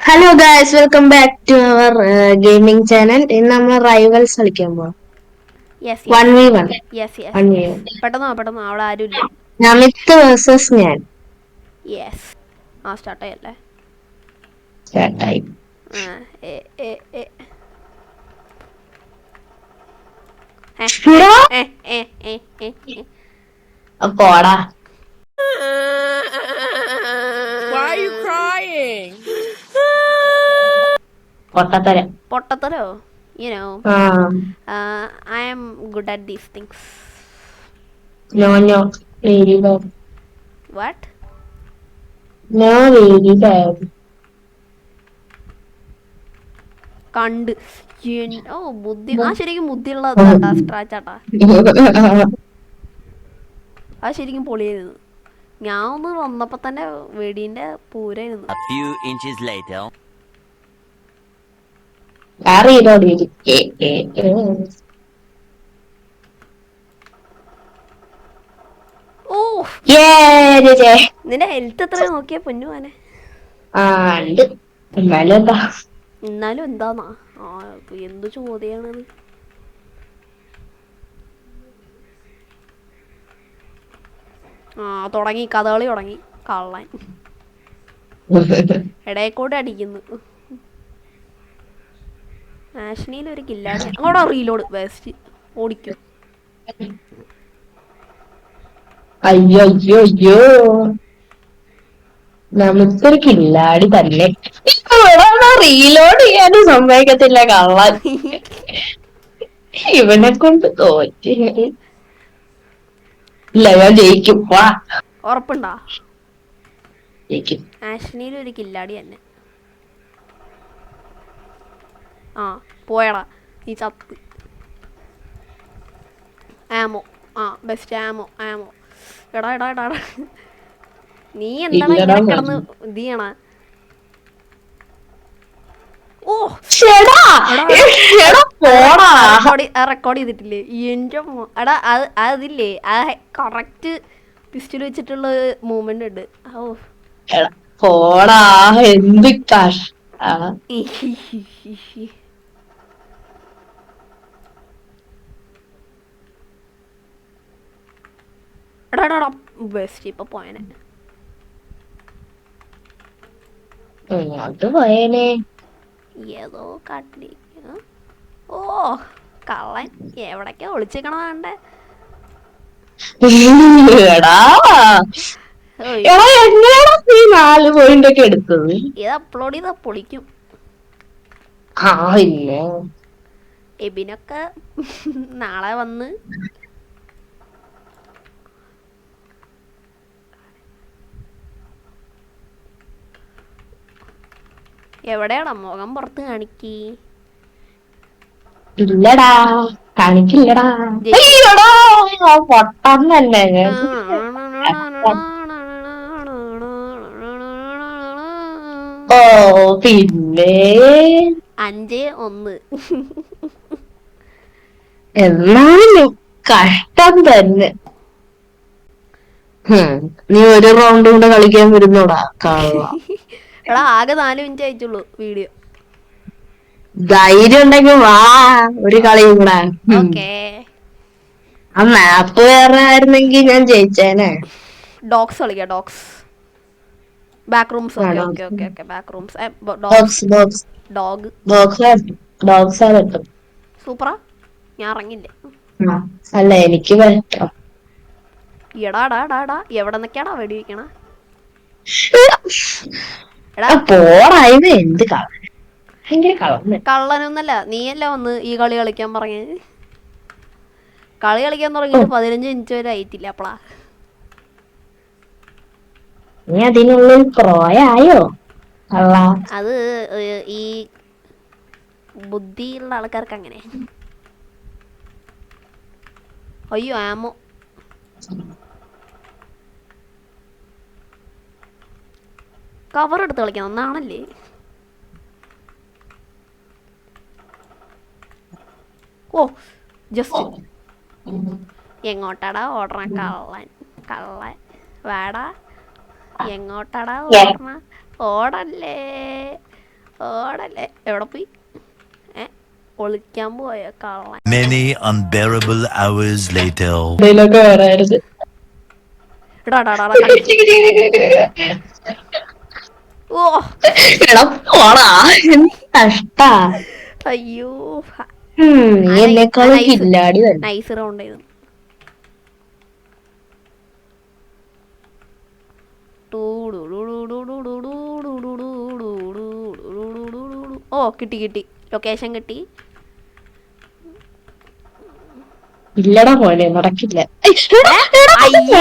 Hello guys, welcome back to our gaming channel. ഇന്ന് നമ്മൾ rivals കളിക്കാൻ പോവാം. Yes one yes v one. Yes yes one v yes one. പെട്ടെന്ന് അവിടെ ആരുമില്ല. നമിത്ത് വേഴ്സസ് ഞാൻ. യെസ് സ്റ്റാർട്ട് ചെയ്യല്ലേ. സ്റ്റാർട്ടായി. ആ, എ, എ, എ. എ, എ, എ, എ, എ, എ, എ. പോടാ. Why are you crying? പൊട്ടത്തരം. പൊട്ടത്തരോ? ആ. I am good at these things. No no, very bad. What? No, very bad. കണ്ട് ബുദ്ധി ശരിക്കും ബുദ്ധിയുള്ള ഇതാട്ടാ, സ്ട്രാച്ചാട്ടാ. ശരിക്കും പൊളിയായിരുന്നു. ഞാൻ ഒന്ന് വന്നപ്പോ തന്നെ വെടീന്റെ പൂരായിരുന്നു. A few inches later. അറിയില്ലോടി. ഓ, നിന്റെ ഹെൽത്ത് എത്ര നോക്കിയാ പൊന്നുവാനെ? ഉണ്ട്. എന്നാലും എന്താ? എന്നാലും എന്താന്നാ എന്ത് ചോദ്യാണത്? തുടങ്ങി കഥകളി തുടങ്ങി. കള്ളൻ ഇടയക്കോട്ട് അടിക്കുന്നു. ആഷ്നിയിൽ ഒരു കില്ലാടി അങ്ങോട്ടാ. റീലോഡ് വേസ്റ്റ് ഓടിക്കും. അയ്യോ അയ്യോ അയ്യോ, നമുക്കൊരു കില്ലാടി തന്നെ. റീലോഡ് ചെയ്യാനും സമ്മതിക്കത്തില്ല കള്ളൻ. ഇവനെ കൊണ്ട് തോറ്റ്. ഇല്ല, ഞാൻ ജയിക്കും. വാ, ഉറപ്പുണ്ടാ? ജയിക്കും. ആഷ്നിയിൽ ഒരു കില്ലാടി തന്നെ. പോയടാ നീ ചത്ത്. ആമോ ബെസ്റ്റ് ആമോ. എടാ എടാ എടാ എടാ. നീ എന്താണ് ഇല്ലടാ ഇങ്ങനെ മോനെ. കിടന്ന് ഇത് ചെയ്യണ? റെക്കോർഡ് ചെയ്തിട്ടില്ലേ എന്റെ? എടാ അതില്ലേ, ആ കറക്റ്റ് പിസ്റ്റൽ വെച്ചിട്ടുള്ള മൂവ്മെന്റ് ഉണ്ട്. പോടാ, എന്ത് കഷ്ട. എടാ ബെസ്റ്റ് ഇപ്പൊ പോയനെ. അത് പോയേനെ. ഏതോ കാട്ടില്. കള്ളൻ എവിടൊക്കെ ഒളിച്ചിക്കണ വേണ്ടേ? എടാ എങ്ങനെയാണോ നീ 4 പോയിന്റ് ഒക്കെ എടുത്തത്? ഇത് അപ്ലോഡ് ചെയ്താ പൊളിക്കും. ഇല്ല, എബിനൊക്കെ നാളെ വന്ന് എവിടെയാടാ മുഖം പുറത്ത് കാണിക്കി? ഇല്ലടാ, കാണിക്കില്ലടാ. പൊട്ടം തന്നെ. ഓ പിന്നെ 5-1. എന്നാലും കഷ്ടം തന്നെ. നീ ഒരു റൗണ്ട് കൂടെ കളിക്കാൻ വരുന്നോടാ കള്ള. എടാ ആകെ 4 മിനിറ്റ് ആയിട്ടുള്ളൂ വീഡിയോ. ധൈര്യം ഉണ്ടെങ്കിൽ വാ, ഒരു കളിയും കൂടെ. ഓക്കേ. ആ മാപ്പ് വേറെ ആയിരുന്നെങ്കിൽ ഞാൻ ജയിച്ചേനെ. ഡോഗ്സ് കളിക്കാം. Dogs back rooms. Okay back rooms. Dogs പറ്റും. സൂപ്പറാ. ഞാൻ ഇറങ്ങില്ലേ? അല്ല, എനിക്ക് പറ്റും. എടാ എവിടെ നിന്നൊക്കെയാടാ വെടി വെക്കണ? പോടായത്. എന്ത് കള്ളനൊന്നല്ല, നീയല്ല വന്ന് ഈ കളി കളിക്കാൻ പറഞ്ഞ. കളി കളിക്കാൻ തുടങ്ങിയിട്ട് 15 മിനിറ്റ് വരെ ആയിട്ടില്ല. അപ്പളാ നീ അതിനുള്ളിൽ പ്രോയായോ? അത് ഈ ബുദ്ധിയുള്ള ആൾക്കാർക്ക് അങ്ങനെ. അയ്യോ ആമോ. കവർ എടുത്ത് കളിക്കണം എന്നാണല്ലേ? ജസ്റ്റ് എങ്ങോട്ടാടാ ഓടണ കള്ളൻ വേടാ? എങ്ങോട്ടാടാ ഓടണ? ഓടല്ലേ. ഓടല്ലേ എവിടെ പോയി ഒളിക്കാൻ പോയ കള്ളൻ. Many unbearable hours later. ഇതിലൊക്കെ വരായിരുന്നു. എടാ എടാ, എടാ, കണ്ടിട്ട്. ഓ എടാ പോടാ, എന്ത് കഷ്ടാ. അയ്യോ നീ എന്നെക്കാളും കില്ലാടി തന്നെ. നൈസ് റൗണ്ട് ആയിരുന്നു. ഓ കിട്ടി കിട്ടി, ലൊക്കേഷൻ കിട്ടി. ഇല്ലടാ പോലെ നടക്കില്ല. അയ്യേ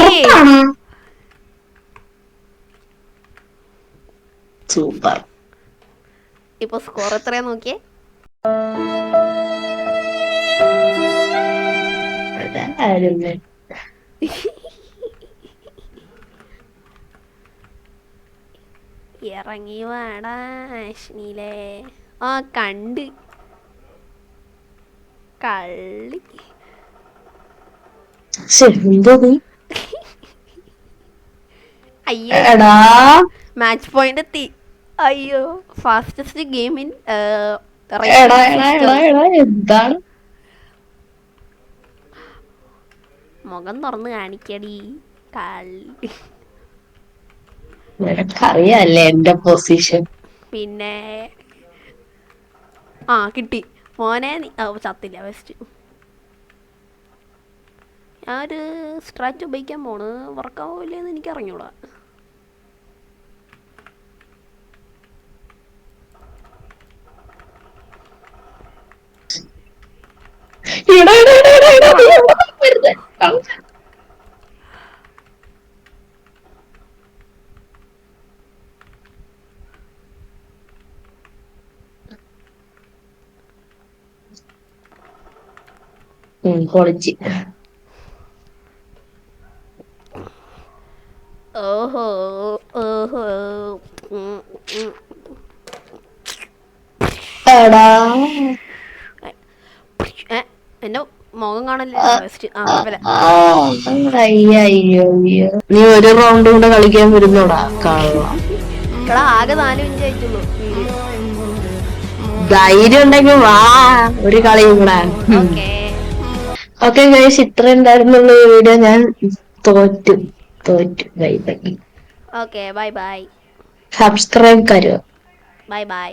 സൂപ്പർ. ഇപ്പൊ സ്കോർ എത്രയാ നോക്കിയേ? ഇറങ്ങി വേടാ അശ്നിലേ. ആ കണ്ട് കള്ളി. അയ്യോ മാച്ച് പോയിന്റ് എത്തി. അയ്യോ ഫാസ്റ്റസ്റ്റ് ഗെയിം ഇൻ എന്താണ് മുഖം തുറന്ന് കാണിക്കടി കള്ളി. നിനക്കറിയാല്ലേ എന്റെ പൊസിഷൻ. പിന്നെ ആ കിട്ടി മോനെ. ചത്തില്ല വെസ്റ്റ്. ഞാനൊരു സ്ട്രാറ്റ് ഉപയോഗിക്കാൻ പോണ്. വർക്കാവില്ലെന്ന് എനിക്ക് അറിഞ്ഞൂടാ. പൊളിച്ച്. ഓഹോ ഓഹോ എടാ എന്റെ മുഖം കാണല്ലേ വെസ്റ്റ്. ആ കുഴപ്പമില്ല. അയ്യോ നീ ഒരു റൗണ്ട് കൂടെ കളിക്കാൻ വരുന്നോടാ കള്ളം. എടാ ആകെ 4 മിനിറ്റ് ആയിട്ടുള്ളൂ വീഡിയോ. ധൈര്യം ഉണ്ടെങ്കിൽ വാ ഒരു കളിയും കൂടെ. ഓക്കെ ഗൈസ്, ഇത്ര ഉണ്ടായിരുന്നുള്ള വീഡിയോ. ഞാൻ തോറ്റു. Bye bye. Okay bye bye. Subscribe കരുവോ. Bye by.